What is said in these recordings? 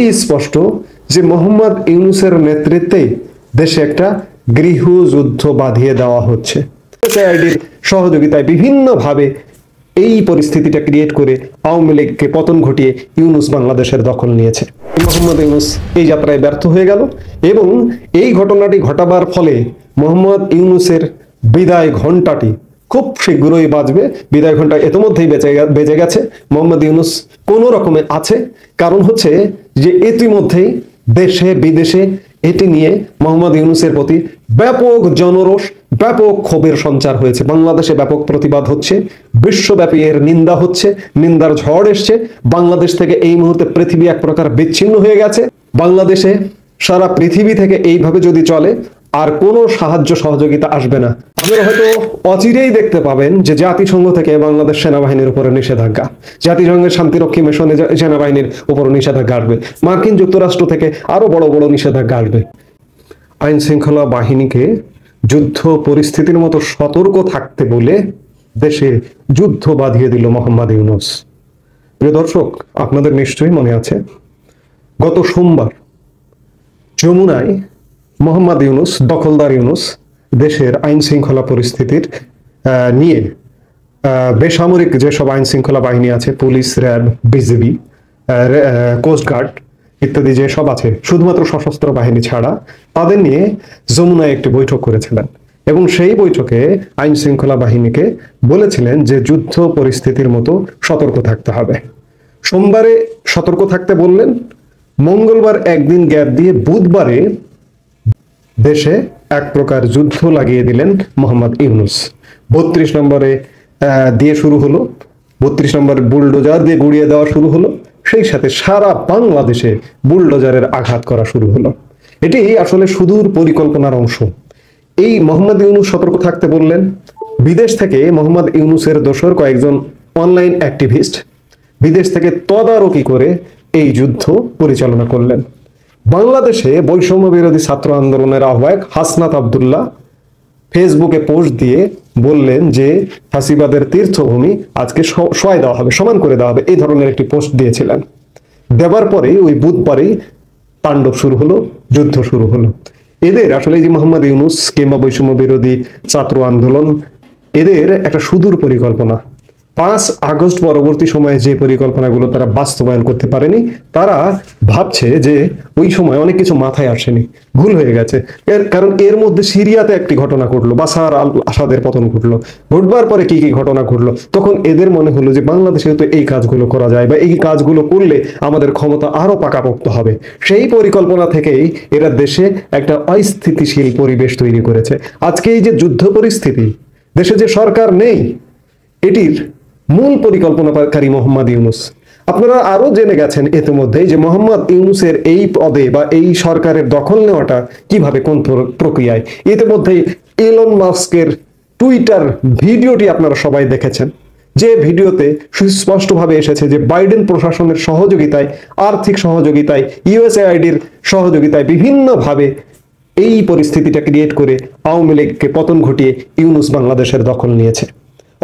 এটি স্পষ্ট যে মোহাম্মদ ইউনূসের নেতৃত্বে দেশে একটা গৃহযুদ্ধ বাঁধিয়ে দেওয়া হচ্ছে। সিআইডির সহযোগিতায় বিভিন্নভাবে এই পরিস্থিতিটা ক্রিয়েট করে আওয়ামী লীগকে পতন ঘটিয়ে ইউনূস বাংলাদেশের দখল নিয়েছে। মোহাম্মদ ইউনূস এই যাত্রায় ব্যর্থ হয়ে গেল এবং এই ঘটনাটি ঘটাবার ফলে মোহাম্মদ ইউনূসের বিদায় ঘণ্টাটি খুব শীঘ্রই বাজবে। বিদায় ঘণ্টা ইতিমধ্যেই বেজে গেছে। মোহাম্মদ ইউনূস কোনো রকমে আছে, কারণ হচ্ছে যে ইতিমধ্যেই দেশে বিদেশে এটি নিয়ে মোহাম্মদ ইউনূসের প্রতি ব্যাপক জনরোষ, ব্যাপক ক্ষোভের সঞ্চার হয়েছে। বাংলাদেশে ব্যাপক প্রতিবাদ হচ্ছে, বিশ্বব্যাপী এর নিন্দা হচ্ছে, নিন্দার ঝড় এসছে। বাংলাদেশ থেকে এই মুহূর্তে পৃথিবী এক প্রকার বিচ্ছিন্ন হয়ে গেছে। বাংলাদেশে সারা পৃথিবী থেকে এইভাবে যদি চলে আর কোনো সাহায্য সহযোগিতা আসবে না। আপনারা হয়তো অচিরেই দেখতে পাবেন যে জাতিসংঘ থেকে বাংলাদেশ সেনাবাহিনীর উপরে নিষেধাজ্ঞা, জাতিসংঘের শান্তিরক্ষী মিশনে সেনাবাহিনীর উপর নিষেধাজ্ঞা আসবে, মার্কিন যুক্তরাষ্ট্র থেকে আরো বড় বড় নিষেধাজ্ঞা আসবে। আইন শৃঙ্খলা বাহিনীকে যুদ্ধ পরিস্থিতির মতো সতর্ক থাকতে বলে দেশে যুদ্ধ বাঁধিয়ে দিল মোহাম্মদ ইউনূস। প্রিয় দর্শক, আপনাদের নিশ্চয়ই মনে আছে গত সোমবার যমুনায় মোহাম্মদ ইউনূস, দখলদার ইউনূস দেশের আইন শৃঙ্খলা পরিস্থিতির নিয়ে বেসামরিক যেসব আইন শৃঙ্খলা বাহিনী আছে, পুলিশ, র্যাব, বিজিবি, কোস্টগার্ড ইত্যাদি যেসব আছে, শুধুমাত্র সশস্ত্র বাহিনী ছাড়া, তাদের নিয়ে যমুনায় একটি বৈঠক করেছিলেন এবং সেই বৈঠকে আইন শৃঙ্খলা বাহিনীকে বলেছিলেন যে যুদ্ধ পরিস্থিতির মতো সতর্ক থাকতে হবে। সোমবারে সতর্ক থাকতে বললেন, মঙ্গলবার একদিন গ্যাপ দিয়ে বুধবারে দেশে এক প্রকার যুদ্ধ লাগিয়ে দিলেন মোহাম্মদ ইউনূস। 32 নম্বরে দিয়ে শুরু হলো, 32 নম্বরে বুলডোজার দিয়ে গুড়িয়ে দেওয়া শুরু হলো, সেই সাথে সারা বাংলাদেশে বুলডোজারের আঘাত করা শুরু হলো। এটি আসলে সুদূর পরিকল্পনার অংশ। এই মোহাম্মদ ইউনূস সতর্ক থাকতে বললেন। বিদেশ থেকে মোহাম্মদ ইউনূসের দোসর কয়েকজন অনলাইন অ্যাক্টিভিস্ট বিদেশ থেকে তদারকি করে এই যুদ্ধ পরিচালনা করলেন। বাংলাদেশে বৈষম্য বিরোধী ছাত্র আন্দোলনের আহ্বায়ক হাসনাত আব্দুল্লাহ ফেসবুকে পোস্ট দিয়ে বললেন যে ফাঁসিবাদের তীর্থভূমি আজকে সয় দেওয়া হবে, সমান করে দেওয়া হবে, এই ধরনের একটি পোস্ট দিয়েছিলেন। দেবার পরে ওই বুধবারেই তাণ্ডব শুরু হলো, যুদ্ধ শুরু হলো। এদের আসলে যে মোহাম্মদ ইউনূস কিংবা বৈষম্য বিরোধী ছাত্র আন্দোলন, এদের একটা সুদূর পরিকল্পনা। 5 আগস্ট পরবর্তী সময়ে যে পরিকল্পনাগুলো তারা বাস্তবায়ন করতে পারেনি, তারা ভাবছে যে ওই সময় অনেক কিছু মাথায় আসেনি, ভুল হয়ে গেছে। কারণ এর মধ্যে সিরিয়াতে একটি ঘটনা ঘটলো, বাশার আল আসাদের পতন ঘটলো, ঘটবার পরে কি কি ঘটনা ঘটলো, তখন এদের মনে হলো যে বাংলাদেশে তো এই কাজগুলো করা যায় বা এই কাজগুলো করলে আমাদের ক্ষমতা আরো পাকাপোক্ত হবে। সেই পরিকল্পনা থেকেই এরা দেশে একটা অস্থিতিশীল পরিবেশ তৈরি করেছে। আজকে এই যে যুদ্ধ পরিস্থিতি, দেশে যে সরকার নেই, এটির মূল পরিকল্পনাকারী মোহাম্মদ ইউনূস। আপনারা আরো জেনে গেছেন ইতিমধ্যেই যে মোহাম্মদ ইউনূসের এই পদে বা এই সরকারের দখল নেওয়াটা কিভাবে, কোন প্রক্রিয়ায়। ইতিমধ্যেই ইলন মাস্কের টুইটার ভিডিওটি আপনারা সবাই দেখেছেন, যে ভিডিওতে সুস্পষ্টভাবে এসেছে যে বাইডেন প্রশাসনের সহযোগিতায়, আর্থিক সহযোগিতায়, ইউএসএআইডির সহযোগিতায় বিভিন্নভাবে এই পরিস্থিতিটা ক্রিয়েট করে আওয়ামী লীগকে পতন ঘটিয়ে ইউনূস বাংলাদেশের দখল নিয়েছে।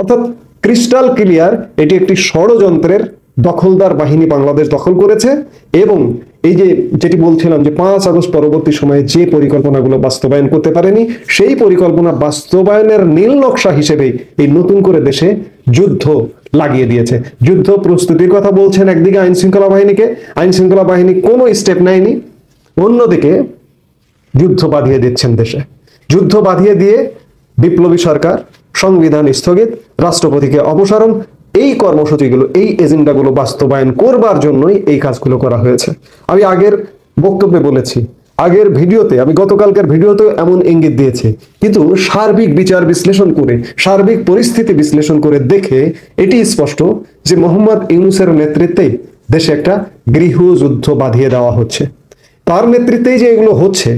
অর্থাৎ ক্রিস্টাল ক্লিয়ার, এটি একটি ষড়যন্ত্রের দখলদার বাহিনী বাংলাদেশ দখল করেছে। এবং এই যে যেটি বলছিলাম যে 5 আগস্ট পরবর্তী সময়ে যে পরিকল্পনাগুলো বাস্তবায়ন করতে পারেনি, সেই পরিকল্পনা বাস্তবায়নের নীল নকশা হিসেবে এই নতুন করে দেশে যুদ্ধ লাগিয়ে দিয়েছে। যুদ্ধ প্রস্তুতির কথা বলছেন একদিকে আইন শৃঙ্খলা বাহিনীকে, আইন শৃঙ্খলা বাহিনী কোনো স্টেপ নেয়নি, অন্যদিকে যুদ্ধ বাঁধিয়ে দিচ্ছেন দেশে। যুদ্ধ বাঁধিয়ে দিয়ে বিপ্লবী সরকার, সংবিধান স্থগিত, রাষ্ট্রপতিকে অপসারণ, এই কর্মসূচিগুলো, এই এজেন্ডাগুলো বাস্তবায়ন করবার জন্যই এই কাজগুলো করা হয়েছে। আমি আগের বক্তব্যে বলেছি, আগের ভিডিওতে, আমি গতকালকের ভিডিওতে এমন ইঙ্গিত দিয়েছি, কিন্তু সার্বিক বিচার বিশ্লেষণ করে, সার্বিক পরিস্থিতি বিশ্লেষণ করে দেখে এটি স্পষ্ট যে মোহাম্মদ ইউনূসের নেতৃত্বে দেশে একটা গৃহযুদ্ধ বাঁধিয়ে দেওয়া হচ্ছে। তার নেতৃত্বেই যে এগুলো হচ্ছে,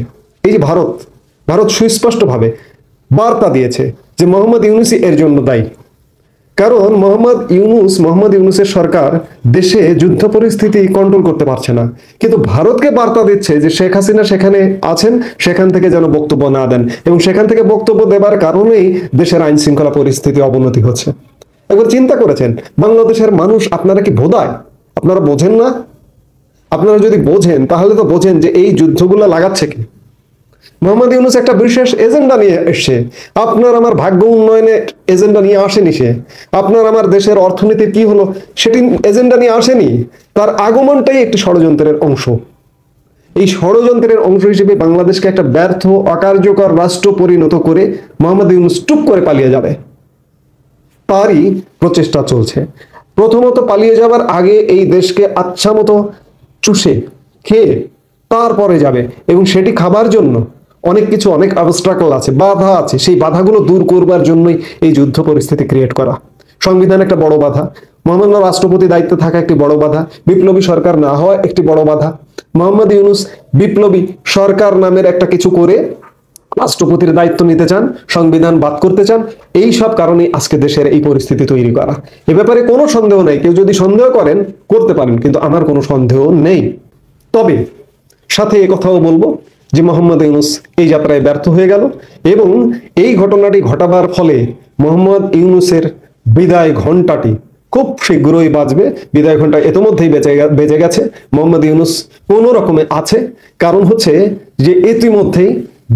এই যে ভারত সুস্পষ্টভাবে বার্তা দিয়েছে যে মোহাম্মদ ইউনূসই এর জন্য দায়ী। কারণ মোহাম্মদ ইউনূসের সরকার দেশে যুদ্ধ পরিস্থিতি কন্ট্রোল করতে পারছে না, কিন্তু ভারতকে বার্তা দিচ্ছে যে শেখ হাসিনা সেখানে আছেন, সেখান থেকে যেন বক্তব্য না দেন, এবং সেখান থেকে বক্তব্য দেবার কারণেই দেশের আইন শৃঙ্খলা পরিস্থিতি অবনতি হচ্ছে। একবার চিন্তা করেছেন, বাংলাদেশের মানুষ আপনারা কি বোধায়, আপনারা বোঝেন না? আপনারা যদি বোঝেন তাহলে তো বোঝেন যে এই যুদ্ধগুলো লাগাচ্ছে কি। মোহাম্মদ ইউনূস একটা বিশেষ এজেন্ডা নিয়ে এসছে। আপনার আমার ভাগ্য উন্নয়নের এজেন্ডা নিয়ে আসেনি সে। আপনার আমার দেশের অর্থনীতির কি হলো সেটি এজেন্ডা নিয়ে আসেনি। তার আগমনটাই একটি ষড়যন্ত্রের অংশ। এই ষড়যন্ত্রের অংশ হিসেবে বাংলাদেশকে একটা ব্যর্থ অকার্যকর রাষ্ট্র পরিণত করে মোহাম্মদ ইউনূস টুপ করে পালিয়ে যাবে, তারই প্রচেষ্টা চলছে। প্রথমত পালিয়ে যাবার আগে এই দেশকে আচ্ছা মতো চুষে খেয়ে তারপরে যাবে, এবং সেটি খাবার জন্য অনেক কিছু, অনেক অবস্ট্রাকল আছে, বাধা আছে। সেই বাধাগুলো দূর করবার জন্যই এই যুদ্ধ পরিস্থিতি ক্রিয়েট করা। সংবিধান একটা বড় বাধা, মহামান্য রাষ্ট্রপতি দায়িত্বে থাকা একটি বড় বাধা, বিপ্লবী সরকার না হওয়া একটি বড় বাধা। মোহাম্মদ ইউনূস বিপ্লবী সরকার নামের একটা কিছু করে রাষ্ট্রপতির দায়িত্ব নিতে চান, সংবিধান বাদ করতে চান। এই সব কারণে আজকে দেশের এই পরিস্থিতি তৈরি করা। এ ব্যাপারে কোনো সন্দেহ নেই। কেউ যদি সন্দেহ করেন করতে পারেন, কিন্তু আমার কোনো সন্দেহ নেই। তবে সাথে এ কথাও বলবো যে মোহাম্মদ ইউনূস এই যাত্রায় ব্যর্থ হয়ে গেল, এবং এই ঘটনাটি ঘটাবার ফলে মোহাম্মদ ইউনূসের বিদায় ঘণ্টাটি খুব শীঘ্রই বাজবে। বিদায় ঘণ্টা ইতিমধ্যেই বেজে গেছে। মোহাম্মদ ইউনূস কোনো রকমে আছে, কারণ হচ্ছে যে ইতিমধ্যেই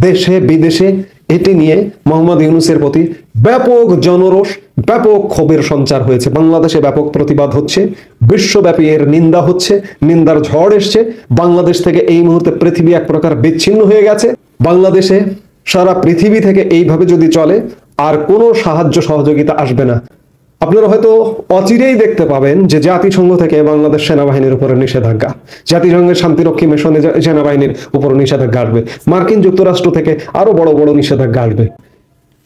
দেশে বিদেশে এটি নিয়ে মোহাম্মদ ইউনূসের প্রতি ব্যাপক জনরোষ, ব্যাপক ক্ষোভের সঞ্চার হয়েছে। বাংলাদেশে ব্যাপক প্রতিবাদ হচ্ছে, বিশ্বব্যাপী এর নিন্দা হচ্ছে, নিন্দার ঝড় এসছে। বাংলাদেশ থেকে এই মুহূর্তে পৃথিবী এক প্রকার বিচ্ছিন্ন হয়ে গেছে। বাংলাদেশে সারা পৃথিবী থেকে এইভাবে যদি চলে আর কোনো সাহায্য সহযোগিতা আসবে না। আপনারা হয়তো অচিরেই দেখতে পাবেন যে জাতিসংঘ থেকে বাংলাদেশ সেনাবাহিনীর উপরে নিষেধাজ্ঞা, জাতিসংঘের শান্তিরক্ষী মিশনে সেনাবাহিনীর উপর নিষেধাজ্ঞা আসবে, মার্কিন যুক্তরাষ্ট্র থেকে আরো বড় বড় নিষেধাজ্ঞা আসবে।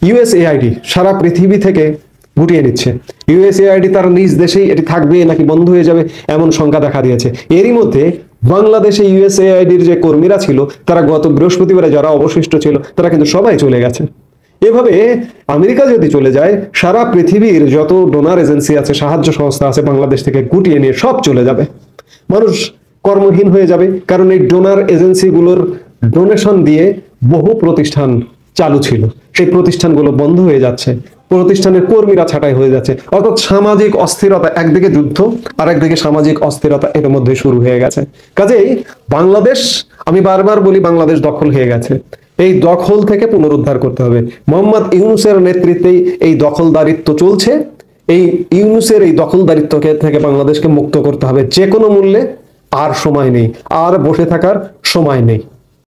ইউএসএআইডি সারা পৃথিবী থেকে গুটিয়ে নিচ্ছে। ইউএসএআইডি তার নিজ দেশেই এটি থাকবে নাকি বন্ধ হয়ে যাবে এমন শঙ্কা দেখা দিয়েছে। এরই মধ্যে বাংলাদেশে ইউএসএআইডির যে কর্মীরা ছিল তারা গত বৃহস্পতিবারে যারা অবশিষ্ট ছিল তারা কিন্তু সবাই চলে গেছে। এভাবে আমেরিকা যদি চলে যায়, সারা পৃথিবীর যত ডোনার এজেন্সি আছে, সাহায্য সংস্থা আছে, বাংলাদেশ থেকে গুটিয়ে নিয়ে সব চলে যাবে। মানুষ কর্মহীন হয়ে যাবে, কারণ এই ডোনার এজেন্সিগুলোর ডোনেশন দিয়ে বহু প্রতিষ্ঠান চালু ছিল, সেই প্রতিষ্ঠানগুলো বন্ধ হয়ে যাচ্ছে, প্রতিষ্ঠানের কর্মীরা ছাঁটাই হয়ে যাচ্ছে। অর্থাৎ সামাজিক অস্থিরতা, একদিকে যুদ্ধ আর একদিকে সামাজিক অস্থিরতা এর মধ্যে শুরু হয়ে গেছে। কাজেই বাংলাদেশ, আমি বারবার বলি, বাংলাদেশ দখল হয়ে গেছে। এই দখল থেকে পুনরুদ্ধার করতে হবে। মোহাম্মদ ইউনূসের নেতৃত্বেই এই দখলদারিত্ব চলছে। এই ইউনূসের এই দখলদারিত্ব থেকে বাংলাদেশকে মুক্ত করতে হবে যে কোনো মূল্যে। আর সময় নেই, আর বসে থাকার সময় নেই।